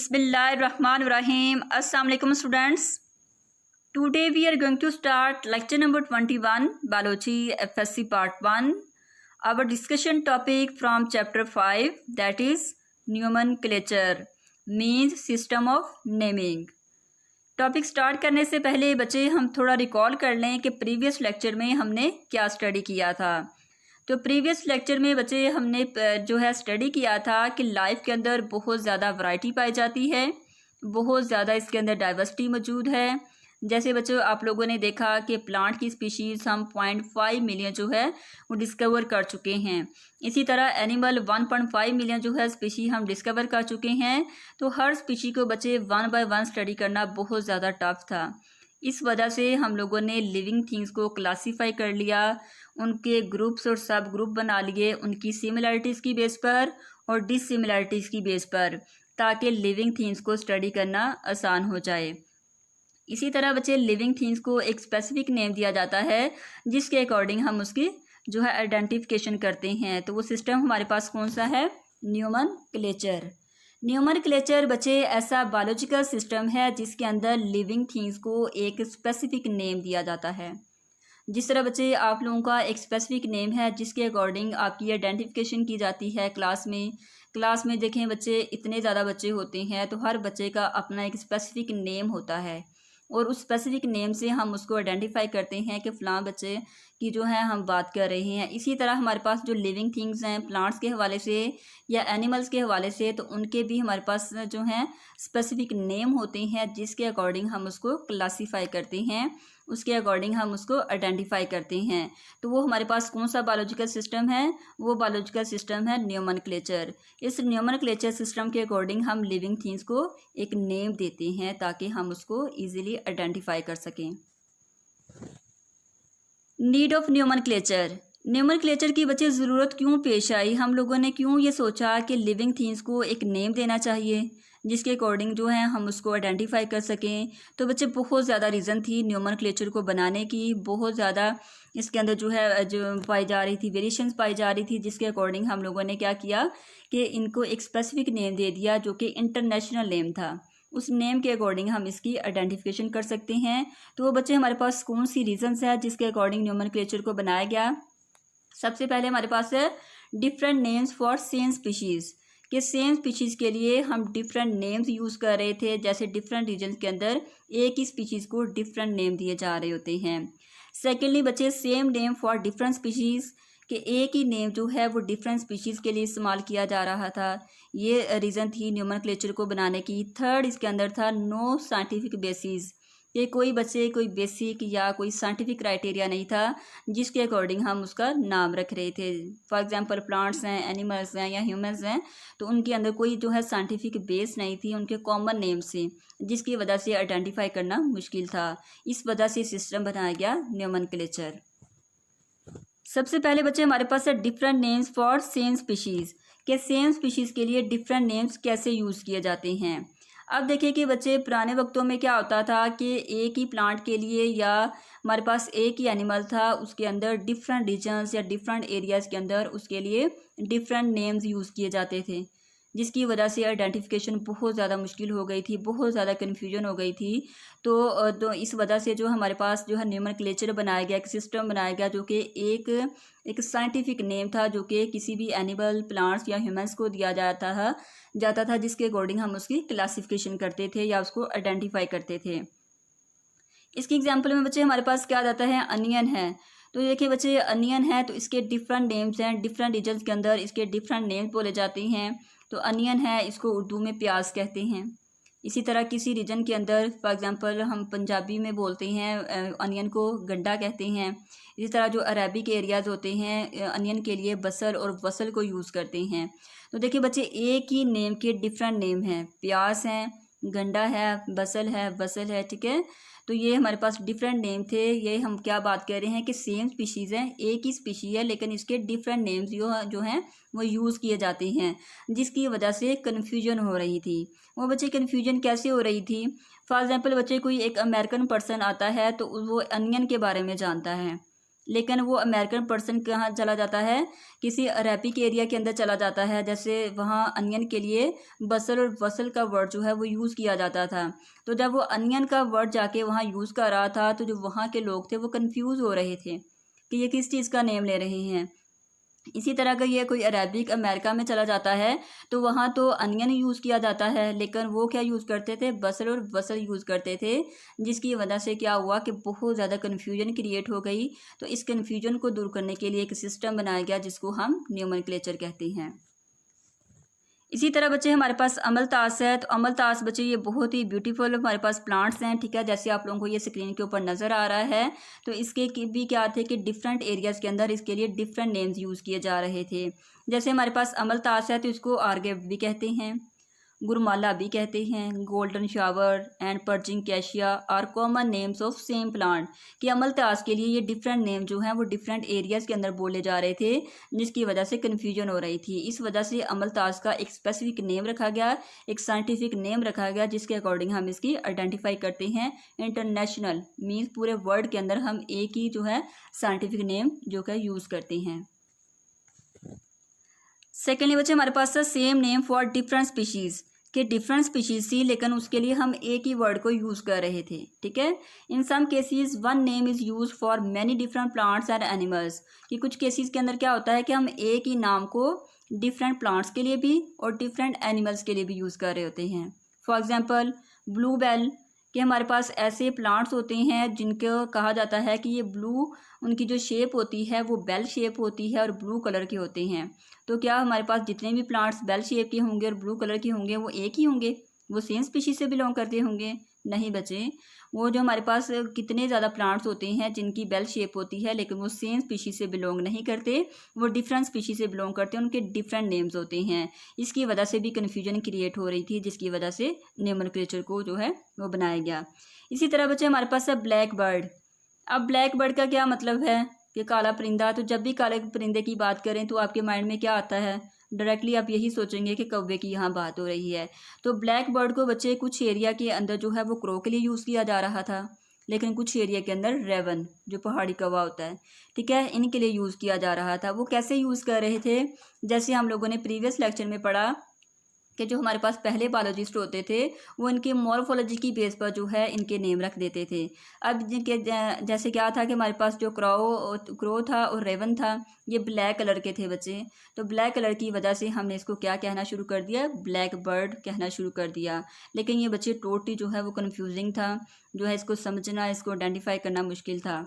Bismillahirrahmanirrahim. Assalamu alaikum students. Today we are going to start lecture number 21 Biology FSC part 1. Our discussion topic from chapter 5, that is nomenclature, means system of naming. Topic start करने से पहले बच्चे हम थोड़ा recall कर लें कि previous lecture में हमने क्या स्टडी किया था। तो प्रीवियस लेक्चर में बच्चे हमने जो है स्टडी किया था कि लाइफ के अंदर बहुत ज़्यादा वैरायटी पाई जाती है, बहुत ज़्यादा इसके अंदर डाइवर्सिटी मौजूद है। जैसे बच्चों आप लोगों ने देखा कि प्लांट की स्पीशीज़ हम 0.5 मिलियन जो है वो डिस्कवर कर चुके हैं। इसी तरह एनिमल 1.5 मिलियन जो है स्पीशी हम डिस्कवर कर चुके हैं। तो हर स्पीशी को बच्चे 1 बाय 1 स्टडी करना बहुत ज़्यादा टफ था। इस वजह से हम लोगों ने लिविंग थिंग्स को क्लासीफाई कर लिया, उनके ग्रुप्स और सब ग्रुप बना लिए उनकी सिमिलरिटीज़ की बेस पर और डिससिमिलरिटीज़ की बेस पर, ताकि लिविंग थिंग्स को स्टडी करना आसान हो जाए। इसी तरह बच्चे लिविंग थिंग्स को एक स्पेसिफिक नेम दिया जाता है जिसके अकॉर्डिंग हम उसकी जो है आइडेंटिफिकेशन करते हैं। तो वो सिस्टम हमारे पास कौन सा है? नोमेनक्लेचर। नोमेनक्लेचर बच्चे ऐसा बायोलॉजिकल सिस्टम है जिसके अंदर लिविंग थिंग्स को एक स्पेसिफिक नेम दिया जाता है। जिस तरह बच्चे आप लोगों का एक स्पेसिफिक नेम है जिसके अकॉर्डिंग आपकी आइडेंटिफिकेशन की जाती है क्लास में देखें बच्चे इतने ज़्यादा बच्चे होते हैं तो हर बच्चे का अपना एक स्पेसिफिक नेम होता है और उस स्पेसिफिक नेम से हम उसको आइडेंटिफाई करते हैं कि फ़लाँ बच्चे की जो है हम बात कर रहे हैं। इसी तरह हमारे पास जो लिविंग थिंग्स हैं प्लांट्स के हवाले से या एनिमल्स के हवाले से, तो उनके भी हमारे पास जो हैं स्पेसिफिक नेम होते हैं जिसके अकॉर्डिंग हम उसको क्लासीफाई करते हैं, उसके अकॉर्डिंग हम उसको आइडेंटिफाई करते हैं। तो वो हमारे पास कौन सा बायोलॉजिकल सिस्टम है? वो बायोलॉजिकल सिस्टम है नोमेनक्लेचर। इस नोमेनक्लेचर सिस्टम के अकॉर्डिंग हम लिविंग थिंग्स को एक नेम देते हैं ताकि हम उसको ईजिली आइडेंटिफाई कर सकें। Need of nomenclature. नोमेनक्लेचर की बच्चे ज़रूरत क्यों पेश आई? हम लोगों ने क्यों ये सोचा कि लिविंग थिंग्स को एक नेम देना चाहिए जिसके अकॉर्डिंग जो है हम उसको आइडेंटिफाई कर सकें? तो बच्चे बहुत ज़्यादा रीज़न थी नोमेनक्लेचर को बनाने की, बहुत ज़्यादा इसके अंदर जो है जो पाई जा रही थी, वेरिएशंस पाई जा रही थी, जिसके अकॉर्डिंग हम लोगों ने क्या किया कि इनको एक स्पेसिफिक नेम दे दिया जो कि इंटरनेशनल नेम था। उस नेम के अकॉर्डिंग हम इसकी आइडेंटिफिकेशन कर सकते हैं। तो वो बच्चे हमारे पास कौन सी रीजंस है जिसके अकॉर्डिंग नोमेनक्लेचर को बनाया गया? सबसे पहले हमारे पास है different names for same species, कि सेम स्पीशीज़ के लिए हम डिफरेंट नेम्स यूज़ कर रहे थे। जैसे डिफरेंट रीजन के अंदर एक ही स्पीशीज़ को डिफरेंट नेम दिए जा रहे होते हैं। सेकेंडली बच्चे same name for different species, कि एक ही नेम जो है वो डिफरेंट स्पीशीज़ के लिए इस्तेमाल किया जा रहा था। ये रीज़न थी नोमेनक्लेचर को बनाने की। थर्ड इसके अंदर था नो साइंटिफिक बेसिस, कि कोई बच्चे कोई बेसिक या कोई साइंटिफिक क्राइटेरिया नहीं था जिसके अकॉर्डिंग हम उसका नाम रख रहे थे। फॉर एग्जांपल प्लांट्स हैं, एनिमल्स हैं या ह्यूमंस हैं, तो उनके अंदर कोई जो है साइंटिफिक बेस नहीं थी उनके कॉमन नेम से, जिसकी वजह से आइडेंटिफाई करना मुश्किल था। इस वजह से सिस्टम बनाया गया नोमेनक्लेचर। सबसे पहले बच्चे हमारे पास है different names for same species, के सेम स्पीशीज़ के लिए डिफरेंट नेम्स कैसे यूज़ किए जाते हैं। अब देखिए कि बच्चे पुराने वक्तों में क्या होता था कि एक ही प्लांट के लिए या हमारे पास एक ही एनिमल था, उसके अंदर डिफरेंट रीजन्स या डिफरेंट एरियाज़ के अंदर उसके लिए डिफरेंट नेम्स यूज़ किए जाते थे, जिसकी वजह से आइडेंटिफिकेशन बहुत ज़्यादा मुश्किल हो गई थी, बहुत ज़्यादा कन्फ्यूजन हो गई थी। तो इस वजह से जो हमारे पास जो है नोमेनक्लेचर बनाया गया, एक सिस्टम बनाया गया जो कि एक साइंटिफिक नेम था जो कि किसी भी एनिमल, प्लांट्स या ह्यूमंस को दिया जाता था जिसके अकॉर्डिंग हम उसकी क्लासिफिकेशन करते थे या उसको आइडेंटिफाई करते थे। इसकी एग्जाम्पल में बच्चे हमारे पास क्या आता है? अनियन है। तो देखिए बच्चे अनियन है तो इसके डिफरेंट नेम्स हैं, डिफरेंट रीजन्स के अंदर इसके डिफरेंट नेम्स बोले जाते हैं। तो अनियन है, इसको उर्दू में प्याज कहते हैं। इसी तरह किसी रीजन के अंदर फॉर एग्जांपल हम पंजाबी में बोलते हैं अनियन को गंडा कहते हैं। इसी तरह जो अरबिक एरियाज़ होते हैं अनियन के लिए बसल और वसल को यूज़ करते हैं। तो देखिए बच्चे एक ही नेम के डिफरेंट नेम हैं, प्याज हैं, गंडा है, बसल है, ठीक है। तो ये हमारे पास डिफरेंट नेम थे। ये हम क्या बात कर रहे हैं कि सेम स्पीशीज़ है, एक ही स्पीशी है, लेकिन इसके डिफरेंट नेम्स जो हैं वो यूज़ किए जाते हैं, जिसकी वजह से कन्फ्यूजन हो रही थी। वो बच्चे कन्फ्यूजन कैसे हो रही थी? फॉर एग्जांपल बच्चे कोई एक अमेरिकन पर्सन आता है तो वो अनियन के बारे में जानता है लेकिन वो अमेरिकन पर्सन कहाँ चला जाता है, किसी अरेबिक एरिया के अंदर चला जाता है। जैसे वहाँ अनियन के लिए बसल और वसल का वर्ड जो है वो यूज़ किया जाता था। तो जब वो अनियन का वर्ड जाके वहाँ यूज़ कर रहा था तो जो वहाँ के लोग थे वो कंफ्यूज हो रहे थे कि ये किस चीज़ का नेम ले रहे हैं। इसी तरह का ये कोई अरेबिक अमेरिका में चला जाता है तो वहाँ तो अनियन यूज़ किया जाता है, लेकिन वो क्या यूज़ करते थे, बसल और वसल यूज़ करते थे, जिसकी वजह से क्या हुआ कि बहुत ज़्यादा कन्फ्यूजन क्रिएट हो गई। तो इस कन्फ्यूजन को दूर करने के लिए एक सिस्टम बनाया गया जिसको हम न्यूमेनक्लेचर कहते हैं। इसी तरह बच्चे हमारे पास अमलतास है। तो अमलतास बच्चे ये बहुत ही ब्यूटीफुल हमारे पास प्लांट्स हैं, ठीक है, जैसे आप लोगों को ये स्क्रीन के ऊपर नज़र आ रहा है। तो इसके भी क्या थे कि डिफरेंट एरियाज़ के अंदर इसके लिए डिफरेंट नेम्स यूज़ किए जा रहे थे। जैसे हमारे पास अमलतास है तो इसको आर्गेव भी कहते हैं, गुरमाला भी कहते हैं, golden shower and purging cassia are common names of same plant. कि अमलतास के लिए ये डिफरेंट नेम जो हैं वो डिफरेंट एरियाज़ के अंदर बोले जा रहे थे, जिसकी वजह से कन्फ्यूजन हो रही थी। इस वजह से अमलतास का एक स्पेसिफिक नेम रखा गया, एक साइंटिफिक नेम रखा गया, जिसके अकॉर्डिंग हम इसकी आइडेंटिफाई करते हैं। इंटरनेशनल मीन्स पूरे वर्ल्ड के अंदर हम एक ही जो है साइंटिफिक नेम जो कि यूज़ करते हैं। सेकेंडली बच्चे हमारे पास है same name for different species, कि डिफरेंट स्पीशीज़ थी लेकिन उसके लिए हम एक ही वर्ड को यूज़ कर रहे थे, ठीक है। In some cases one name is use for many different plants and animals, कि कुछ केसेस के अंदर क्या होता है कि हम एक ही नाम को डिफरेंट प्लांट्स के लिए भी और डिफरेंट एनिमल्स के लिए भी यूज़ कर रहे होते हैं। फॉर एग्जाम्पल ब्लू बेल, कि हमारे पास ऐसे प्लांट्स होते हैं जिनको कहा जाता है कि ये ब्लू, उनकी जो शेप होती है वो बेल शेप होती है और ब्लू कलर के होते हैं। तो क्या हमारे पास जितने भी प्लांट्स बेल शेप के होंगे और ब्लू कलर के होंगे वो एक ही होंगे, वो सेम स्पीशीज से बिलोंग करते होंगे? नहीं बच्चे, वो जो हमारे पास कितने ज़्यादा प्लांट्स होते हैं जिनकी बेल शेप होती है लेकिन वो सेम स्पीशीज से बिलोंग नहीं करते, वो डिफरेंट स्पीशीज से बिलोंग करते हैं, उनके डिफरेंट नेम्स होते हैं। इसकी वजह से भी कन्फ्यूजन क्रिएट हो रही थी, जिसकी वजह से नोमेनक्लेचर को जो है वो बनाया गया। इसी तरह बच्चे हमारे पास है ब्लैक बर्ड। अब ब्लैक बर्ड का क्या मतलब है कि काला परिंदा। तो जब भी काले परिंदे की बात करें तो आपके माइंड में क्या आता है, डायरेक्टली आप यही सोचेंगे कि कौवे की यहाँ बात हो रही है। तो ब्लैक बर्ड को बच्चे कुछ एरिया के अंदर जो है वो क्रो के लिए यूज़ किया जा रहा था, लेकिन कुछ एरिया के अंदर रेवन जो पहाड़ी कौवा होता है, ठीक है, इनके लिए यूज़ किया जा रहा था। वो कैसे यूज़ कर रहे थे, जैसे हम लोगों ने प्रीवियस लेक्चर में पढ़ा कि जो हमारे पास पहले बायोलॉजिस्ट होते थे वो इनके मॉर्फोलॉजी की बेस पर जो है इनके नेम रख देते थे। अब जिनके जैसे क्या था कि हमारे पास जो क्रो था और रेवन था, ये ब्लैक कलर के थे बच्चे। तो ब्लैक कलर की वजह से हमने इसको क्या कहना शुरू कर दिया, ब्लैक बर्ड कहना शुरू कर दिया। लेकिन ये बच्चे टोटली जो है वो कन्फ्यूजिंग था, जो है इसको समझना, इसको आइडेंटिफाई करना मुश्किल था।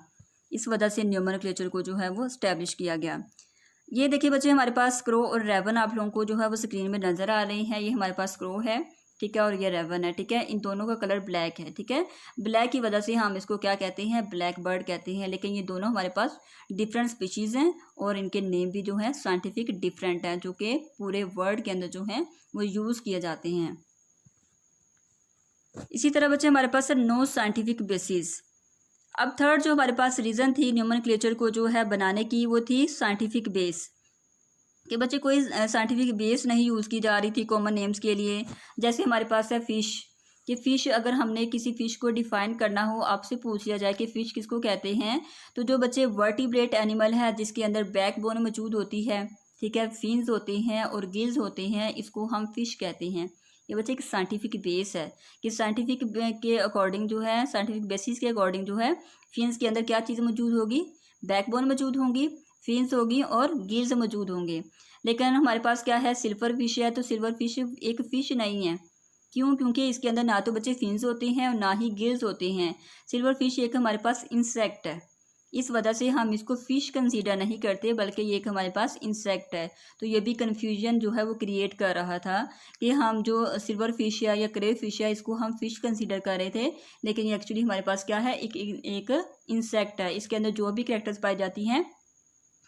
इस वजह से नोमेनक्लेचर को जो है वो इस्टेब्लिश किया गया। ये देखिए बच्चे हमारे पास क्रो और रेवन आप लोगों को जो है वो स्क्रीन में नज़र आ रही हैं। ये हमारे पास क्रो है, ठीक है, और ये रेवन है, ठीक है। इन दोनों का कलर ब्लैक है, ठीक है। ब्लैक की वजह से हम इसको क्या कहते हैं, ब्लैक बर्ड कहते हैं। लेकिन ये दोनों हमारे पास डिफरेंट स्पीशीज़ हैं और इनके नेम भी जो है साइंटिफिक डिफरेंट हैं, जो कि पूरे वर्ल्ड के अंदर जो है वो यूज़ किए जाते हैं। इसी तरह बच्चे हमारे पास है नो साइंटिफिक बेसिस। अब थर्ड जो हमारे पास रीज़न थी नोमेनक्लेचर को जो है बनाने की, वो थी साइंटिफिक बेस, कि बच्चे कोई साइंटिफिक बेस नहीं यूज़ की जा रही थी कॉमन नेम्स के लिए। जैसे हमारे पास है फ़िश, कि फ़िश अगर हमने किसी फ़िश को डिफ़ाइन करना हो, आपसे पूछ लिया जाए कि फ़िश किसको कहते हैं, तो जो बच्चे वर्टिब्रेट एनिमल है जिसके अंदर बैकबोन मौजूद होती है, ठीक है, फिन्स होते हैं और गिल्स होते हैं, इसको हम फ़िश कहते हैं। ये बच्चे एक साइंटिफिक बेस है कि साइंटिफिक के अकॉर्डिंग जो है, साइंटिफिक बेसिस के अकॉर्डिंग जो है फिन्स के अंदर क्या चीज़ मौजूद होगी, बैकबोन मौजूद होंगी, फिन्स होगी और गिल्स मौजूद होंगे। लेकिन हमारे पास क्या है, सिल्वर फिश है, तो सिल्वर फिश एक फ़िश नहीं है। क्यों? क्योंकि इसके अंदर ना तो बच्चे फिन्स होते हैं और ना ही गिल्स होते हैं। सिल्वर फिश एक हमारे पास इंसेक्ट है, इस वजह से हम इसको फ़िश कंसीडर नहीं करते, बल्कि ये एक हमारे पास इंसेक्ट है। तो ये भी कन्फ्यूजन जो है वो क्रिएट कर रहा था कि हम जो सिल्वर फिश है या क्रे फिश है इसको हम फ़िश कंसीडर कर रहे थे, लेकिन ये एक्चुअली हमारे पास क्या है, एक इंसेक्ट है। इसके अंदर जो भी कैरेक्टर्स पाई जाती हैं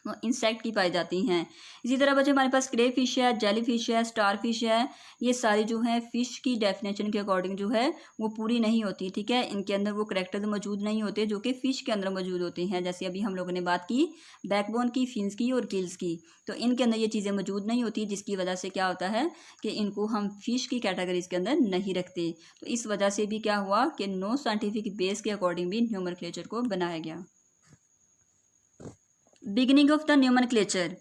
वो इंसेक्ट की पाई जाती हैं। इसी तरह बच्चे हमारे पास क्रे फिश है, जेली फिश है, स्टार फिश है, ये सारी जो है फ़िश की डेफिनेशन के अकॉर्डिंग जो है वो पूरी नहीं होती, ठीक है। इनके अंदर वो करैक्टर्स मौजूद नहीं होते जो कि फ़िश के अंदर मौजूद होते हैं। जैसे अभी हम लोगों ने बात की बैकबोन की, फिन्स की और गिल्स की, तो इनके अंदर ये चीज़ें मौजूद नहीं होती, जिसकी वजह से क्या होता है कि इनको हम फ़िश की कैटेगरीज के अंदर नहीं रखते। तो इस वजह से भी क्या हुआ कि नो साइंटिफिक बेस के अकॉर्डिंग भी नोमेनक्लेचर को बनाया गया। Beginning of the nomenclature.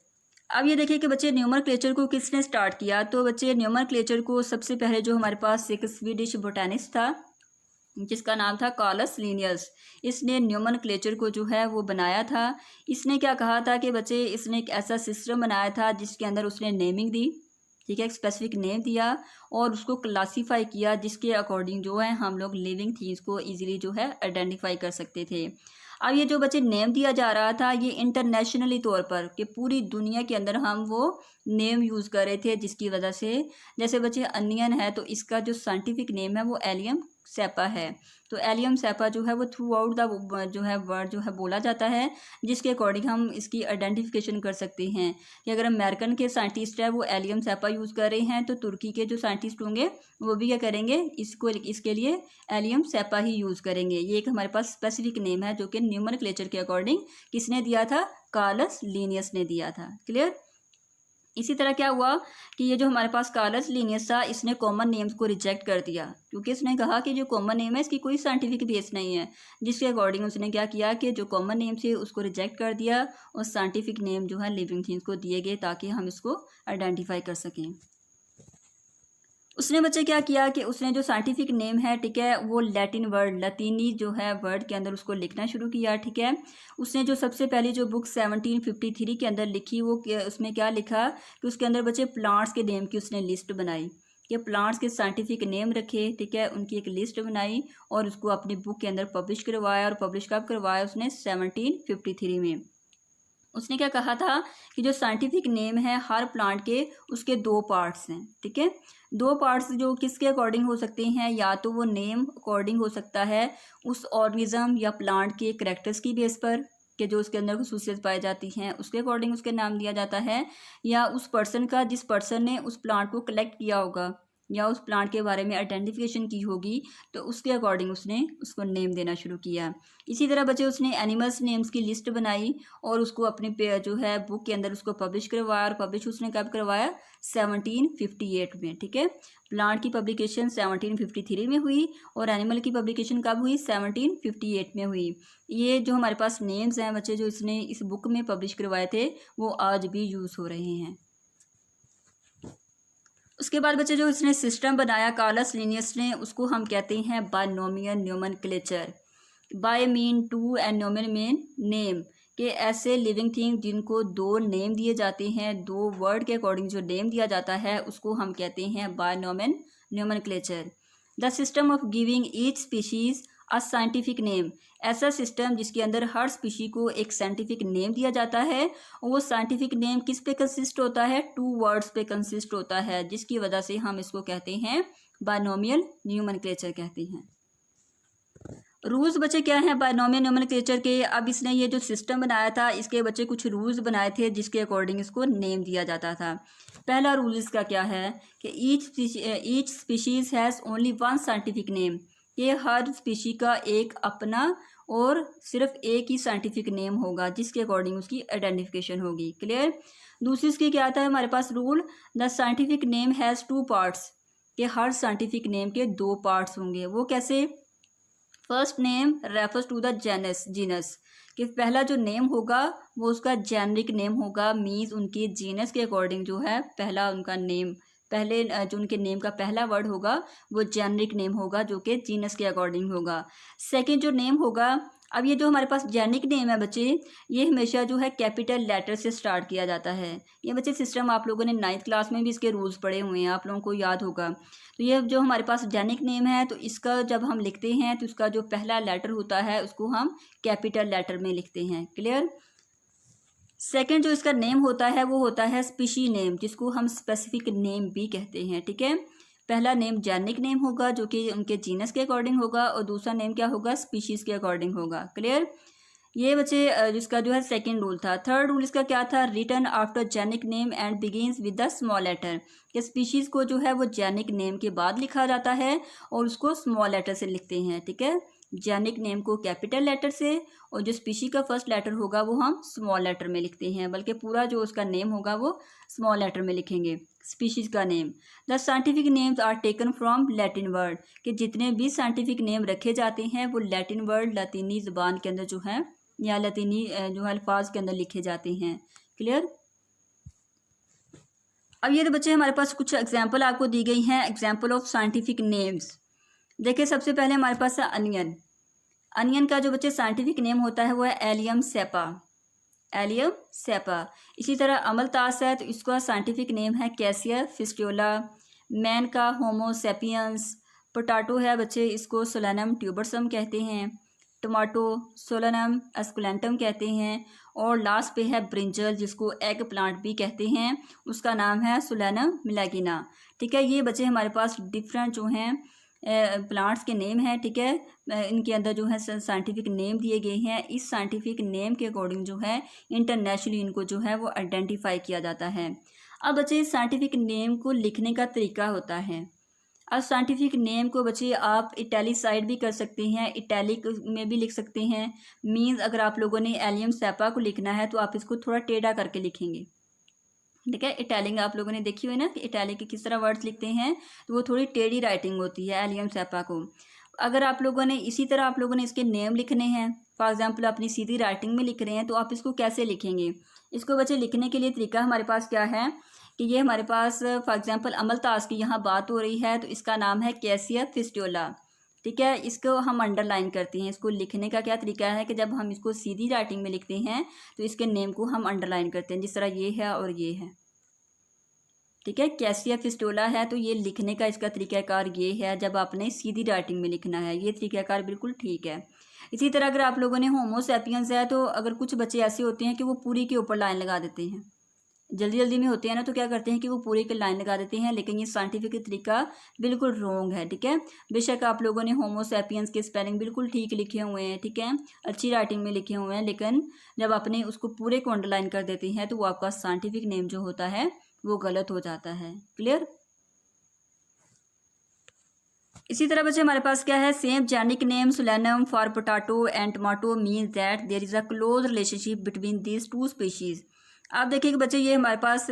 अब ये देखिए कि बच्चे न्यूमनक्लेचर को किसने स्टार्ट किया। तो बच्चे न्यूमनक्लेचर को सबसे पहले जो हमारे पास एक स्वीडिश बोटैनिस्ट था जिसका नाम था कार्लस लिनियस, इसने न्यूमनक्लेचर को जो है वो बनाया था। इसने क्या कहा था कि बच्चे इसने एक ऐसा सिस्टम बनाया था जिसके अंदर उसने नेमिंग दी, ठीक है, एक स्पेसिफिक नेम दिया और उसको क्लासीफाई किया जिसके अकॉर्डिंग जो है हम लोग लिविंग थिंग्स को इजीली जो है आइडेंटिफाई कर सकते थे। अब ये जो बच्चे नेम दिया जा रहा था ये इंटरनेशनली तौर पर कि पूरी दुनिया के अंदर हम वो नेम यूज़ कर रहे थे, जिसकी वजह से जैसे बच्चे अनियन है तो इसका जो साइंटिफिक नेम है वो एलियम सेपा है। तो एलियम सेपा जो है वो थ्रू आउट द जो है वर्ड जो है बोला जाता है, जिसके अकॉर्डिंग हम इसकी आइडेंटिफिकेशन कर सकते हैं कि अगर अमेरिकन के साइंटिस्ट है वो एलियम सेपा यूज़ कर रहे हैं तो तुर्की के जो साइंटिस्ट होंगे वो भी क्या करेंगे, इसको इसके लिए एलियम सेपा ही यूज़ करेंगे। ये एक हमारे पास स्पेसिफिक नेम है जो कि न्यूमनक्लेचर के अकॉर्डिंग किसने दिया था, कार्लस लिनियस ने दिया था। क्लियर। इसी तरह क्या हुआ कि ये जो हमारे पास कार्लस लिनियस था इसने कॉमन नेम्स को रिजेक्ट कर दिया, क्योंकि इसने कहा कि जो कॉमन नेम है इसकी कोई साइंटिफिक बेस नहीं है, जिसके अकॉर्डिंग उसने क्या किया कि जो कॉमन नेम से उसको रिजेक्ट कर दिया और साइंटिफिक नेम जो है लिविंग थिंग्स को दिए गए ताकि हम इसको आइडेंटिफाई कर सकें। उसने बच्चे क्या किया कि उसने जो साइंटिफिक नेम है, ठीक है, वो लैटिन वर्ड लतीनी जो है वर्ड के अंदर उसको लिखना शुरू किया। ठीक है, उसने जो सबसे पहली जो बुक 1753 के अंदर लिखी वो उसमें क्या लिखा कि उसके अंदर बच्चे प्लांट्स के नेम की उसने लिस्ट बनाई कि प्लांट्स के साइंटिफिक नेम रखे, ठीक है, उनकी एक लिस्ट बनाई और उसको अपनी बुक के अंदर पब्लिश करवाया। और पब्लिश कब करवाया उसने, 1753 में। उसने क्या कहा था कि जो साइंटिफिक नेम है हर प्लांट के उसके दो पार्ट्स हैं, ठीक है, दो पार्ट्स जो किसके अकॉर्डिंग हो सकते हैं, या तो वो नेम अकॉर्डिंग हो सकता है उस ऑर्गेनिज्म या प्लांट के कैरेक्टर्स की बेस पर कि जो उसके अंदर खसूसियत पाई जाती हैं उसके अकॉर्डिंग उसके नाम दिया जाता है, या उस पर्सन का जिस पर्सन ने उस प्लांट को कलेक्ट किया होगा या उस प्लांट के बारे में आइडेंटिफिकेशन की होगी तो उसके अकॉर्डिंग उसने उसको नेम देना शुरू किया। इसी तरह बच्चे उसने एनिमल्स नेम्स की लिस्ट बनाई और उसको अपने जो है बुक के अंदर उसको पब्लिश करवाया। और पब्लिश उसने कब करवाया, 1758 में। ठीक है, प्लांट की पब्लिकेशन 1753 में हुई और एनिमल की पब्लिकेशन कब हुई, 1758 में हुई। ये जो हमारे पास नेम्स हैं बच्चे जो इसने इस बुक में पब्लिश करवाए थे वो आज भी यूज़ हो रहे हैं। उसके बाद बच्चे जो इसने सिस्टम बनाया कार्लस लिनियस ने उसको हम कहते हैं binomial nomenclature. Bi mean two and nomen mean name, के ऐसे लिविंग थिंग जिनको दो नेम दिए जाते हैं, दो वर्ड के अकॉर्डिंग जो नेम दिया जाता है उसको हम कहते हैं binomial nomenclature. The system of giving each species a scientific name, ऐसा सिस्टम जिसके अंदर हर स्पीशी को एक साइंटिफिक नेम दिया जाता है और वो साइंटिफिक नेम किस पे कंसिस्ट होता है, टू वर्ड्स पे कंसिस्ट होता है, जिसकी वजह से हम इसको कहते हैं बायनोमियल न्यूमेनक्लेचर कहते हैं। रूल्स बच्चे क्या हैं बायनोमियल नोमेनक्लेचर के। अब इसने ये जो सिस्टम बनाया था इसके बच्चे कुछ रूल्स बनाए थे जिसके अकॉर्डिंग इसको नेम दिया जाता था। पहला रूल इसका क्या है कि each species has only one scientific name, ये हर स्पीशी का एक अपना और सिर्फ एक ही साइंटिफिक नेम होगा जिसके अकॉर्डिंग उसकी आइडेंटिफिकेशन होगी। क्लियर। दूसरी इसकी क्या आता है हमारे पास rule, the scientific name has two parts, के हर साइंटिफिक नेम के दो पार्ट्स होंगे। वो कैसे, first name refers to the genus, कि पहला जो नेम होगा वो उसका जेनरिक नेम होगा, मीन्स उनके जीनस के अकॉर्डिंग जो है पहला उनका नेम, पहले जो उनके नेम का पहला वर्ड होगा वो जेनरिक नेम होगा जो कि जीनस के अकॉर्डिंग होगा। सेकंड जो नेम होगा, अब ये जो हमारे पास जेनिक नेम है बच्चे ये हमेशा जो है कैपिटल लेटर से स्टार्ट किया जाता है। ये बच्चे सिस्टम आप लोगों ने 9th क्लास में भी इसके रूल्स पढ़े हुए हैं, आप लोगों को याद होगा। तो ये जो हमारे पास जेनिक नेम है तो इसका जब हम लिखते हैं तो इसका जो पहला लेटर होता है उसको हम कैपिटल लेटर में लिखते हैं। क्लियर। सेकंड जो इसका नेम होता है वो होता है स्पीशी नेम, जिसको हम स्पेसिफिक नेम भी कहते हैं। ठीक है, पहला नेम जेनिक नेम होगा जो कि उनके जीनस के अकॉर्डिंग होगा और दूसरा नेम क्या होगा, स्पीशीज़ के अकॉर्डिंग होगा। क्लियर। ये बच्चे जिसका जो है सेकंड रूल था। थर्ड रूल इसका क्या था, written after generic name and begins with the small letter, कि स्पीशीज़ को जो है वो जेनिक नेम के बाद लिखा जाता है और उसको स्मॉल लेटर से लिखते हैं। ठीक है, जेनिक नेम को कैपिटल लेटर से और जो स्पीशी का फर्स्ट लेटर होगा वो हम स्मॉल लेटर में लिखते हैं, बल्कि पूरा जो उसका नेम होगा वो स्मॉल लेटर में लिखेंगे स्पीशीज का name. The scientific names are taken from Latin word, कि जितने भी साइंटिफिक नेम रखे जाते हैं वो लैटिन वर्ड लतीनी ज़ुबान के अंदर जो है या लतीनी जो है अल्फाज के अंदर लिखे जाते हैं। क्लियर। अब ये तो बच्चे हमारे पास कुछ एग्जाम्पल आपको दी गई हैं, एग्जाम्पल ऑफ साइंटिफिक नेम्स। देखिए सबसे पहले हमारे पास है अनियन। अनियन का जो बच्चे साइंटिफिक नेम होता है वो है एलियम सेपा, एलियम सेपा। इसी तरह अमलतास है तो इसका साइंटिफिक नेम है कैसिया फिस्टोला। मैन का होमो सेपियंस। पोटाटो है बच्चे, इसको सोलेनम ट्यूबरसम कहते हैं। टमाटो सोलेनम एस्कुलेंटम कहते हैं। और लास्ट पे है ब्रिंजल, जिसको एग प्लांट भी कहते हैं, उसका नाम है सोलेनम मिलागिना। ठीक है, ये बच्चे हमारे पास डिफरेंट जो हैं प्लांट्स के नेम हैं। ठीक है, इनके अंदर जो है साइंटिफिक नेम दिए गए हैं। इस साइंटिफिक नेम के अकॉर्डिंग जो है इंटरनेशनली इनको जो है वो आइडेंटिफाई किया जाता है। अब बच्चे साइंटिफिक नेम को लिखने का तरीका होता है। अब साइंटिफिक नेम को बच्चे आप इटैलिसाइड भी कर सकते हैं, इटैलिक में भी लिख सकते हैं। मीन्स अगर आप लोगों ने एलियम सेपा को लिखना है तो आप इसको थोड़ा टेढ़ा करके लिखेंगे। ठीक है, इटैलिक आप लोगों ने देखी हुई ना कि इटैलिक के किस तरह वर्ड्स लिखते हैं, तो वो थोड़ी टेढ़ी राइटिंग होती है एलियम सेपा को। अगर आप लोगों ने इसी तरह आप लोगों ने इसके नेम लिखने हैं, फॉर एग्जांपल अपनी सीधी राइटिंग में लिख रहे हैं, तो आप इसको कैसे लिखेंगे? इसको बच्चे लिखने के लिए तरीका हमारे पास क्या है कि ये हमारे पास फॉर एग्जांपल अमलतास की यहाँ बात हो रही है तो इसका नाम है कैसिया फिस्टोला। ठीक है, इसको हम अंडरलाइन करते हैं। इसको लिखने का क्या तरीका है कि जब हम इसको सीधी राइटिंग में लिखते हैं तो इसके नेम को हम अंडरलाइन करते हैं, जिस तरह ये है और ये है। ठीक है, कैसिया फिस्टोला है तो ये लिखने का इसका तरीकाकार ये है, जब आपने सीधी राइटिंग में लिखना है ये तरीकाकार बिल्कुल ठीक है। इसी तरह अगर आप लोगों ने होमो सेपियंस है तो अगर कुछ बच्चे ऐसे होते हैं कि वो पूरी के ऊपर लाइन लगा देते हैं, जल्दी जल्दी में होते हैं ना, तो क्या करते हैं कि वो पूरे के लाइन लगा देते हैं, लेकिन ये साइंटिफिक तरीका बिल्कुल रॉन्ग है। ठीक है, बेशक आप लोगों ने होमो सेपियंस के स्पेलिंग बिल्कुल ठीक लिखे हुए हैं, ठीक है, अच्छी राइटिंग में लिखे हुए हैं, लेकिन जब आपने उसको पूरे को अंडरलाइन कर देते हैं तो वो आपका साइंटिफिक नेम जो होता है वो गलत हो जाता है। क्लियर। इसी तरह बच्चे हमारे पास क्या है, same generic name Solanum for potato and tomato means that there is a close relationship between these two species. आप देखिए कि बच्चे ये हमारे पास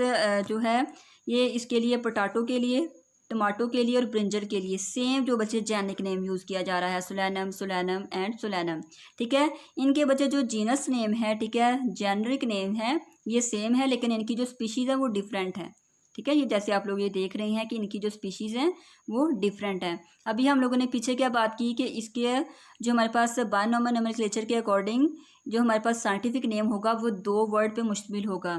जो है ये इसके लिए पोटाटो के लिए, टमाटो के लिए और ब्रिंजल के लिए सेम जो बच्चे जेनिक नेम यूज़ किया जा रहा है, सोलेनम सोलेनम एंड सोलेनम। ठीक है, इनके बच्चे जो जीनस नेम है, ठीक है, जेनरिक नेम है, ये सेम है, लेकिन इनकी जो स्पीशीज़ है वो डिफरेंट है। ठीक है, ये जैसे आप लोग ये देख रहे हैं कि इनकी जो स्पीशीज़ हैं वो डिफरेंट हैं। अभी हम लोगों ने पीछे क्या बात की कि इसके जो हमारे पास बायनॉमियल नोमेनक्लेचर के अकॉर्डिंग जो हमारे पास साइंटिफिक नेम होगा वो दो वर्ड पे मुश्तमिल होगा।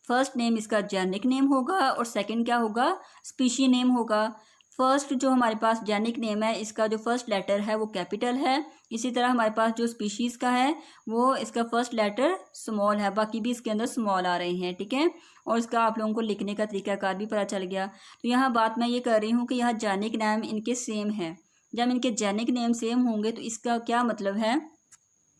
फर्स्ट नेम इसका जेनिक नेम होगा और सेकंड क्या होगा, स्पीशी नेम होगा। फर्स्ट जो हमारे पास जेनिक नेम है इसका जो फर्स्ट लेटर है वो कैपिटल है। इसी तरह हमारे पास जो स्पीशीज़ का है वो इसका फर्स्ट लेटर स्मॉल है, बाकी भी इसके अंदर स्मॉल आ रहे हैं। ठीक है, और इसका आप लोगों को लिखने का तरीकाकार भी पता चल गया। तो यहाँ बात मैं ये कर रही हूँ कि यहाँ जेनिक नेम इनके सेम है। जब इनके जेनिक नेम सेम होंगे तो इसका क्या मतलब है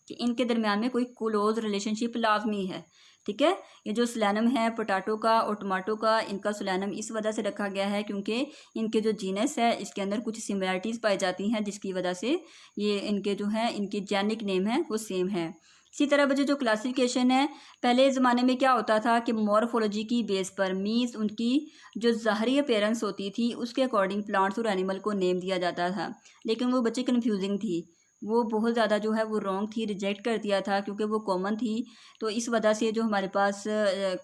कि इनके दरमियान में कोई क्लोज रिलेशनशिप लाजमी है। ठीक है, ये जो सोलेनम है पोटाटो का और टमाटो का, इनका सोलेनम इस वजह से रखा गया है क्योंकि इनके जो जीनस है इसके अंदर कुछ सिमिलरिटीज़ पाई जाती हैं, जिसकी वजह से ये इनके जो है इनके जेनिक नेम है वो सेम है। इसी तरह बच्चे जो क्लासिफिकेशन है, पहले ज़माने में क्या होता था कि मॉर्फोलॉजी की बेस पर मीन्स उनकी जो ज़ाहरी अपीयरेंस होती थी उसके अकॉर्डिंग प्लांट्स और एनिमल को नेम दिया जाता था, लेकिन वो बच्चे कन्फ्यूजिंग थी, वो बहुत ज़्यादा जो है वो रॉन्ग थी, रिजेक्ट कर दिया था क्योंकि वो कॉमन थी। तो इस वजह से जो हमारे पास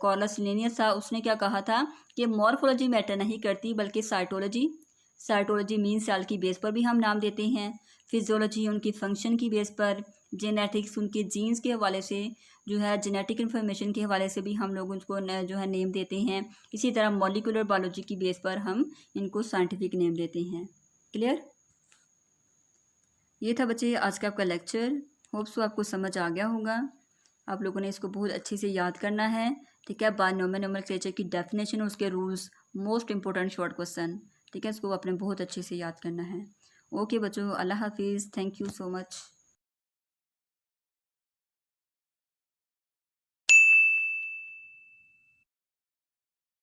कार्लस लिनियस था उसने क्या कहा था कि मॉर्फोलॉजी मैटर नहीं करती बल्कि साइटोलॉजी, साइटोलॉजी मीन सेल की बेस पर भी हम नाम देते हैं, फिजियोलॉजी उनकी फंक्शन की बेस पर, जेनेटिक्स उनके जीन्स के हवाले से जो है जेनेटिक इन्फॉर्मेशन के हवाले से भी हम लोग उनको जो है नेम देते हैं। इसी तरह मॉलिक्यूलर बायोलॉजी की बेस पर हम इनको साइंटिफिक नेम देते हैं। क्लियर। ये था बच्चे आज का आपका लेक्चर, होप सो आपको समझ आ गया होगा। आप लोगों ने इसको बहुत अच्छे से याद करना है। ठीक है, बायनॉमियल नोमेनक्लेचर की डेफिनेशन, उसके rules, most important short question, ठीक है, इसको आपने बहुत अच्छे से याद करना है। ओके बच्चों, अल्लाह हाफिज़, थैंक यू सो मच।